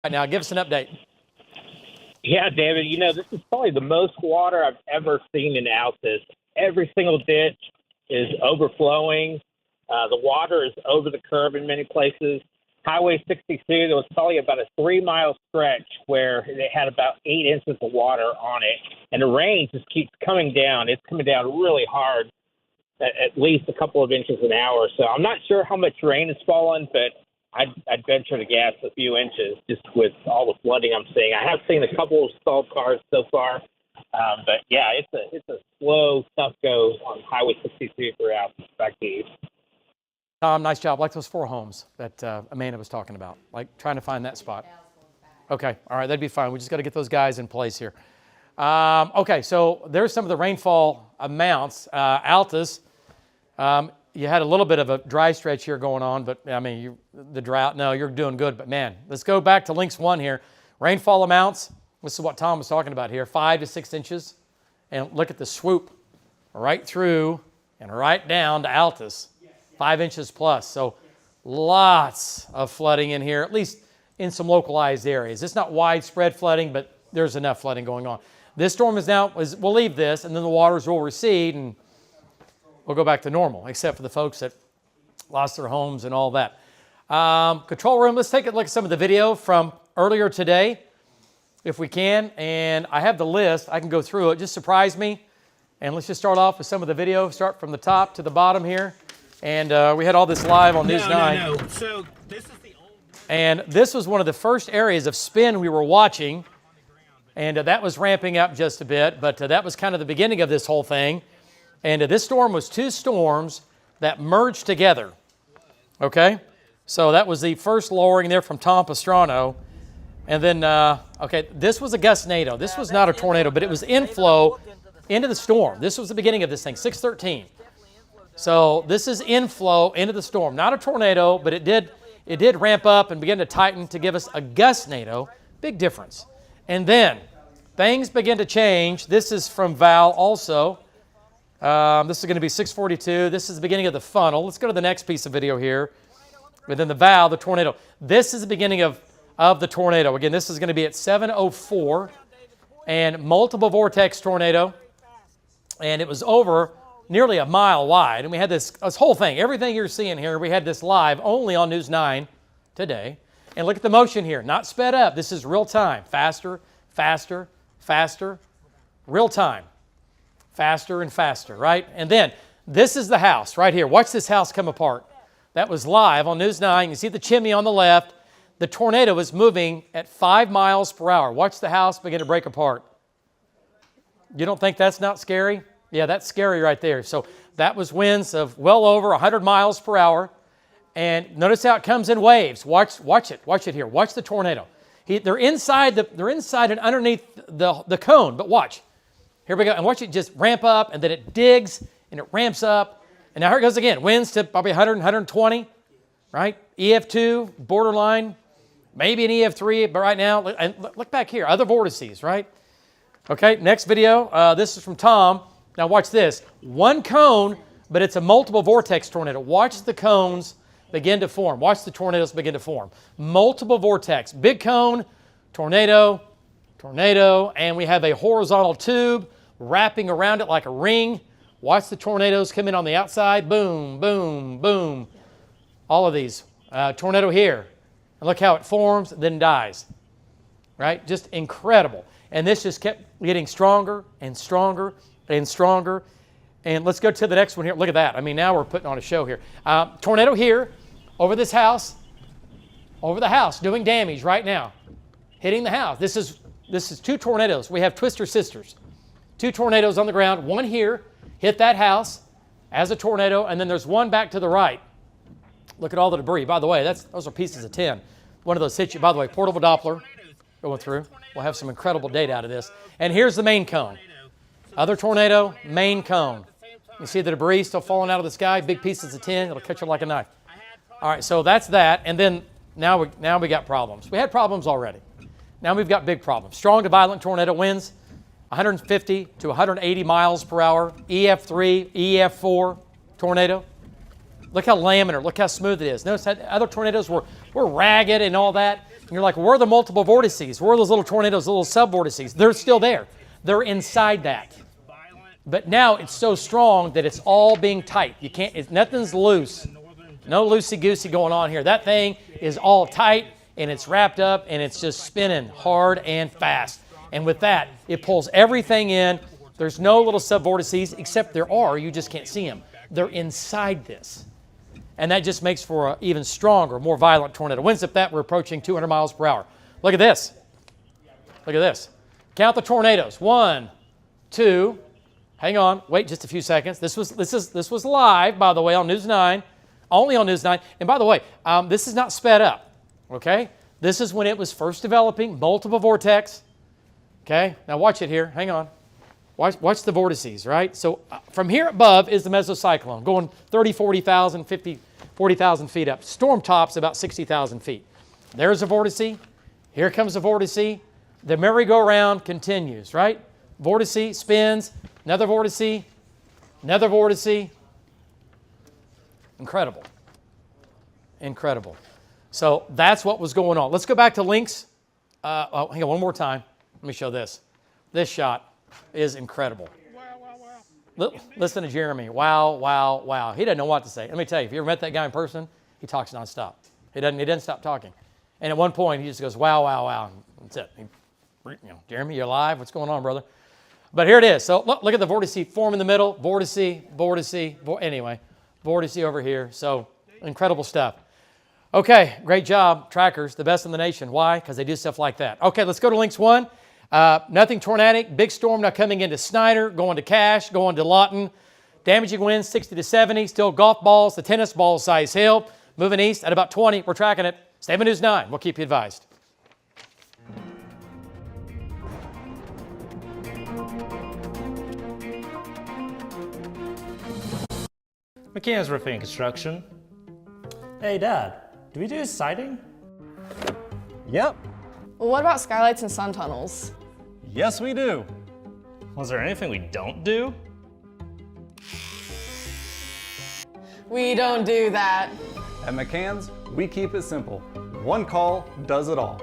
right, now give us an update. Yeah, David, this is probably the most water I've ever seen in Altus. Every single ditch is overflowing. The water is over the curb in many places. Highway 62, there was probably about a 3-mile stretch where they had about 8 inches of water on it. And the rain just keeps coming down. It's coming down really hard, at least a couple of inches an hour. So I'm not sure how much rain has fallen, but I'd venture to guess a few inches just with all the flooding I'm seeing. I have seen a couple of stalled cars so far, but yeah, it's a slow, tough go on Highway 62 throughout. Back to you. Tom, nice job. Like those 4 homes that Amanda was talking about, like trying to find that spot. Okay, all right, that'd be fine. We just got to get those guys in place here. Okay, so there's some of the rainfall amounts. Altus. You had a little bit of a dry stretch here going on, but I mean, the drought, no, you're doing good. But man, let's go back to Links 1 here. Rainfall amounts, this is what Tom was talking about here, 5 to 6 inches. And look at the swoop right through and right down to Altus, 5 inches plus. So lots of flooding in here, at least in some localized areas. It's not widespread flooding, but there's enough flooding going on. This storm we'll leave this, and then the waters will recede, and we'll go back to normal, except for the folks that lost their homes and all that. Control room, let's take a look at some of the video from earlier today, if we can. And I have the list. I can go through it. Just surprise me. And let's just start off with some of the video. Start from the top to the bottom here. And we had all this live on News 9. No. So this is the old... And this was one of the first areas of spin we were watching. And that was ramping up just a bit. But that was kind of the beginning of this whole thing. And this storm was 2 storms that merged together, okay? So that was the first lowering there from Tom Pastrano. And then, okay, this was a gustnado. This was not a tornado, but it was inflow into the storm. This was the beginning of this thing, 613. So this is inflow into the storm. Not a tornado, but it did ramp up and begin to tighten to give us a gustnado. Big difference. And then things begin to change. This is from Val also. This is going to be 642. This is the beginning of the funnel. Let's go to the next piece of video here. And then the Val, the tornado. This is the beginning of the tornado. Again, this is going to be at 704. And multiple vortex tornado. And it was over nearly a mile wide. And we had this whole thing. Everything you're seeing here, we had this live only on News 9 today. And look at the motion here. Not sped up. This is real time. Faster, faster, faster. Real time. Faster and faster, right? And then this is the house right here. Watch this house come apart. That was live on News 9. You see the chimney on the left. The tornado is moving at 5 miles per hour. Watch the house begin to break apart. You don't think that's not scary? Yeah, that's scary right there. So that was winds of well over 100 miles per hour. And notice how it comes in waves. Watch it. Watch it here. Watch the tornado. They're inside and underneath the cone, but watch. Here we go. And watch it just ramp up, and then it digs, and it ramps up. And now here it goes again. Winds to probably 100, 120, right? EF2, borderline, maybe an EF3, but right now, and look back here, other vortices, right? Okay, next video. This is from Tom. Now watch this. One cone, but it's a multiple vortex tornado. Watch the cones begin to form. Watch the tornadoes begin to form. Multiple vortex. Big cone, tornado, tornado, and we have a horizontal tube wrapping around it like a ring. Watch the tornadoes come in on the outside. Boom, boom, boom. All of these. Tornado here. And look how it forms, then dies. Right? Just incredible. And this just kept getting stronger and stronger and stronger. And let's go to the next one here. Look at that. I mean, now we're putting on a show here. Tornado here, over this house, over the house, doing damage right now. Hitting the house. This is 2 tornadoes. We have twister sisters. 2 tornadoes on the ground. One here, hit that house as a tornado, and then there's one back to the right. Look at all the debris. By the way, those are pieces of tin. One of those hit you. By the way, portable Doppler going through. We'll have some incredible data out of this. And here's the main cone. Other tornado, main cone. You see the debris still falling out of the sky, big pieces of tin. It'll cut you like a knife. All right, so that's that. And then now we got problems. We had problems already. Now we've got big problems. Strong to violent tornado winds, 150 to 180 miles per hour, EF3, EF4 tornado. Look how laminar, look how smooth it is. Notice how other tornadoes were ragged and all that. And you're like, where are the multiple vortices? Where are those little tornadoes, little sub-vortices? They're still there. They're inside that. But now it's so strong that it's all being tight. You can't, nothing's loose. No loosey-goosey going on here. That thing is all tight, and it's wrapped up, and it's just spinning hard and fast. And with that, it pulls everything in. There's no little sub-vortices, except there are. You just can't see them. They're inside this. And that just makes for an even stronger, more violent tornado. Winds at that, we're approaching 200 miles per hour. Look at this. Look at this. Count the tornadoes. 1, 2. Hang on. Wait just a few seconds. This was live, by the way, on News 9. Only on News 9. And by the way, this is not sped up. Okay? This is when it was first developing, multiple vortex. Okay? Now watch it here. Hang on. Watch the vortices, right? So from here above is the mesocyclone, going 30, 40,000, 50, 40,000 feet up. Storm tops about 60,000 feet. There's a vortice. Here comes a vortice. The merry-go-round continues, right? Vortice spins, another vortice, another vortice. Incredible. Incredible. So that's what was going on. Let's go back to links. Hang on one more time. Let me show this. This shot is incredible. Wow, wow, wow. Listen to Jeremy. Wow, wow, wow. He doesn't know what to say. Let me tell you, if you ever met that guy in person, he talks nonstop. He doesn't stop talking. And at one point, he just goes, wow, wow, wow. That's it. Jeremy, you're alive? What's going on, brother? But here it is. So look at the vortice form in the middle. Vortice, anyway, vortice over here. So incredible stuff. Okay, great job, trackers, the best in the nation. Why? Because they do stuff like that. Okay, let's go to links 1. Nothing tornadic, big storm now coming into Snyder, going to Cache, going to Lawton. Damaging winds 60 to 70, still golf balls, the tennis ball size hail. Moving east at about 20, we're tracking it. Stay on News 9, we'll keep you advised. McCann's Roofing and Construction. Hey Dad, do we do siding? Yep. Well, what about skylights and sun tunnels? Yes, we do. Was there anything we don't do? We don't do that. At McCann's, we keep it simple. One call does it all.